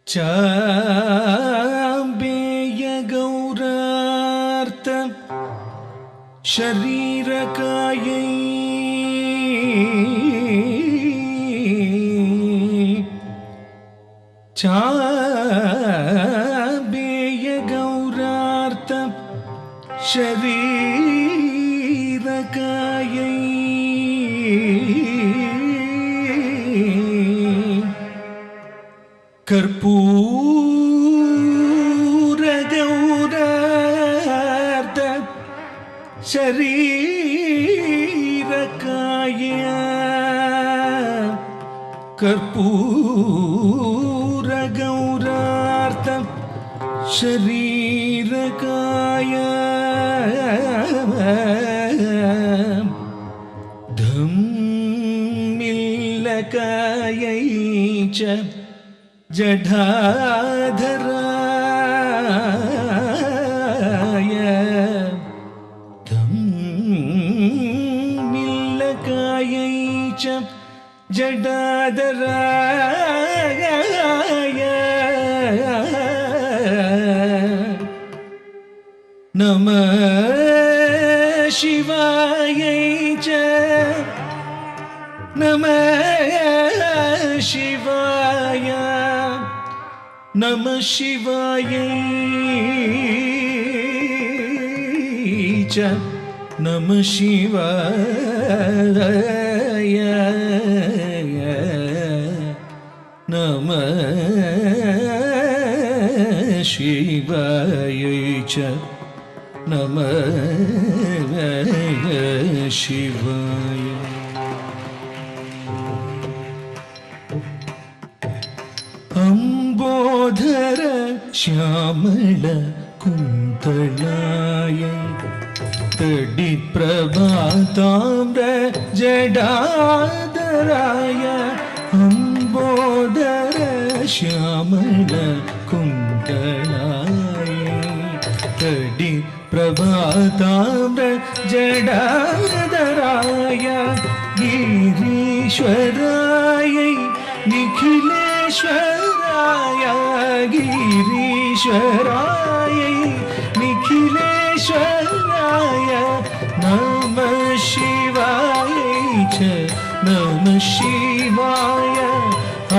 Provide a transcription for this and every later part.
चाम्बेय गौरार्थ शरीरकायै चाम्बेय गौरार्थ शरीरकायै कर्पूर गौरार्थ शरीरकाय कर्पूर गौरार्थ शरीरकाय धम्मिल्लकायै च जटाधराय धम्मिल्लकायै च जटाधराय नमः शिवायै च नमः शिवाय नमः शिवायै च नमः शिवाय नमः शिवायै च नमः शिवाय अंबोधर श्यामल कुंतलाय तडिप्रभाताम्र जडाधराय अंबोधर श्यामल कुंतलाय तडिप्रभाताम्र जडाधराय गिरीश्वराय निखिलेश्वराय गिरीश्वराय निखिलेश्वराय नमः शिवाय च नमः शिवाय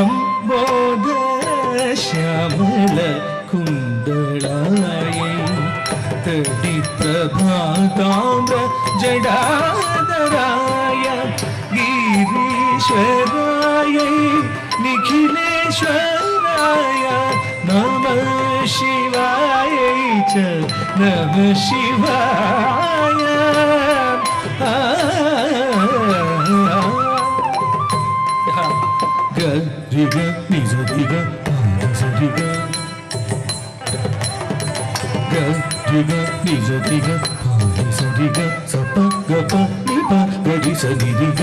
अंबोधर श्यामल कुंडलाय तडिप्रभाताम्र जडाधराय गिरीश्वराय निखिलेश्वराय नमः शिवाय च नमः शिवाय ग रि ग नि ज रि ग स रि ग ग रि ग नि ज रि ग स रि ग स प ग प नि प ग रि स नि रि ग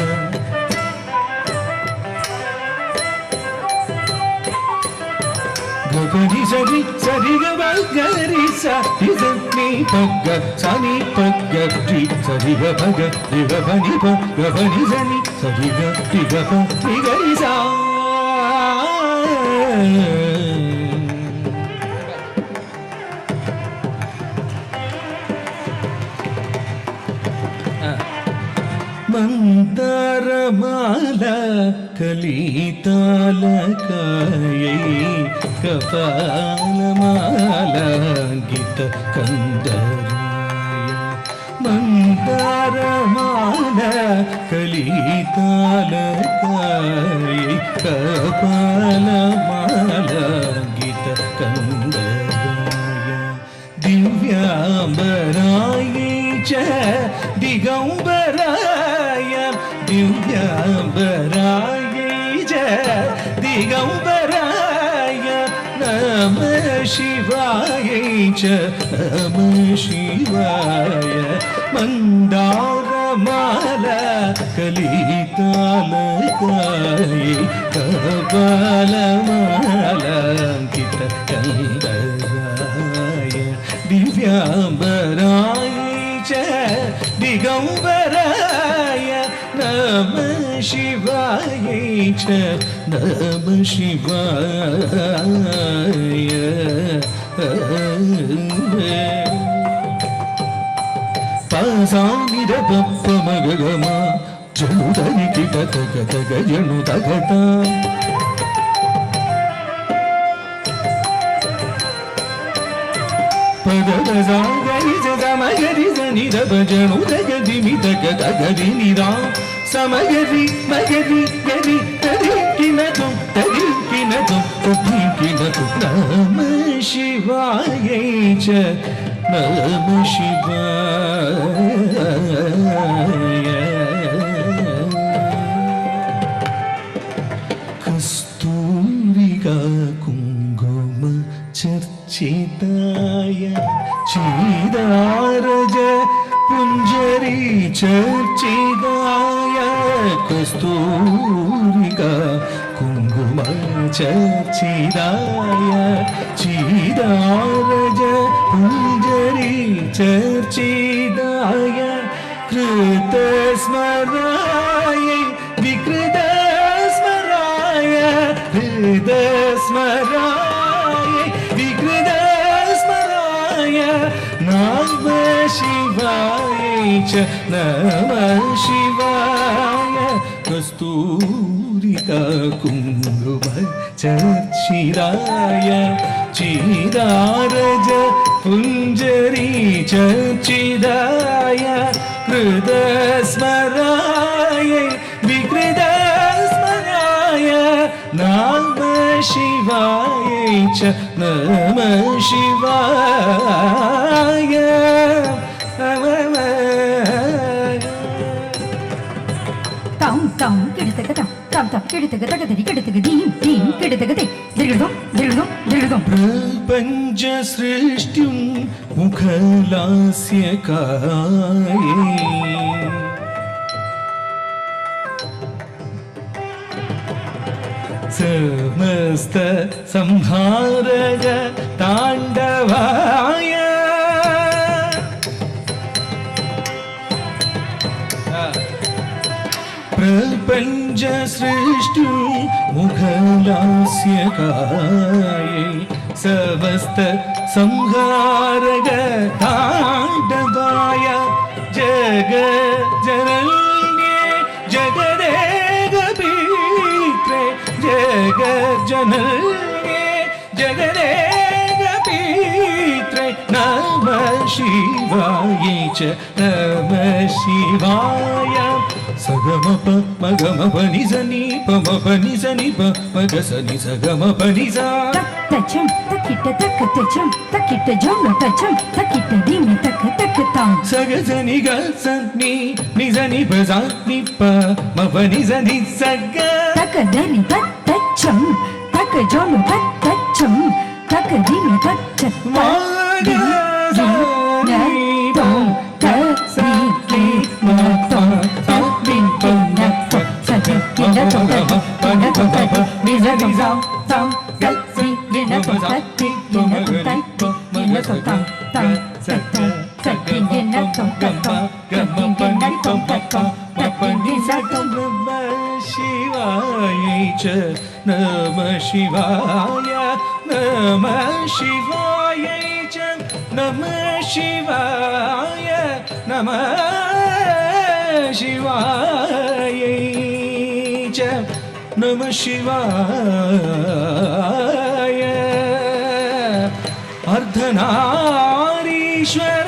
गरि सरि सरि ग ब गरि स रि स नि प ग स नि प ग रि सरि ग भ ग रि ग भ नि प ग भ नि स नि सरि ग रि ग प नि ग रि स मंदारमाला कलितालकायै कपालमाला गीत कंदराय मंदारमाला कलितालकायै कपालमाला गीत कंदराय दिव्यांबराय च दिगंबराय दिव्यांबराय च दिगंबराय नमः शिवाय च नमः शिवाय मंदारमाला कलितालकायै कपालमाला अंकित कंदराय दिव्यांबराय च दिगंबराय नमः शिवाय च नमः शिवाय पासानि रपप्प मगगम जनुदरि किटतगतग जनुतगत पदगरि समगरि सनिदप जनुदगदिमितगदगरि निरा समगरि मगरि गरि तरिकिनतु तरिकिनतु नमः शिवाय च नमः शिवाय कस्तूरिका कुङ्कुम चर्चिताय चीदारज पुञ्जरी चर्चिताय कस्तूरिका कुङ्कुम चर्चिताय चीदारज पुञ्जरी चर्चिताय कृतस्मराय विकृतस्मराय हृदस्मराय विकृतस्मराय नमः शिवाय च नमः शिवाय कस्तूरिका कुङ्कुम चर्चिताय चीदारज पुञ्जरी चर्चिताय कृतस्मराय विकृतस्मराय नमः शिवाय च नमः शिवाय तां तां किडतगतां तां तां किडतगतगदरि किडतगदीं दीं किडतगदे दिर्गदं दिर्गदं दिर्गदं प्रपञ्च सृष्टिं मुखलास्यकाये समस्त संहारग ताण्डवाय प्रपञ्च सृष्टि मुखलास्यकाये समस्त संहारग ताण्डवाय जग जनन्ये जगदेकपीत्रे जगज्जनन्ये जगदेकपीत्रे नमः शिवाय च नमः शिवाय सगमप मगमप निजनि पमप निजनि पमगसनि सगमप निजा तचम तकिट तकतचम तकिट जम तचम तकिट दिम तक तकतां सगजनि गसनि निजनि पजानि पमप निजनि सग तकदरि तचम तक जम तचम तक दिम तक शिवाय च नमः शिवाय नमः शिवाय च नमः शिवाय नमः शिवाय च नमः शिवाय अर्धनारीश्वर